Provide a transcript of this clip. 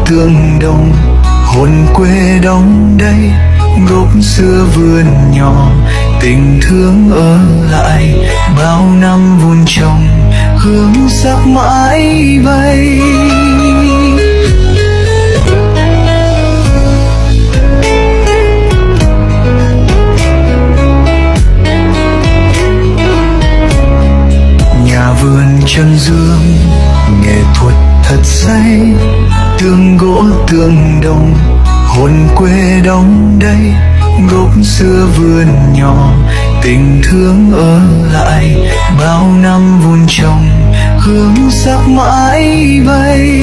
tương đồng, hồn quê đong đây gốc xưa vườn nhỏ, tình thương ở lại bao năm vun trồng, hương sắc mãi bay. Nhà vườn chân dương nghệ thuật thật say, tương gỗ tương đồng, hồn quê đong đây gốc xưa vườn nhỏ, tình thương ở lại bao năm vun trồng, hương sắc mãi bay.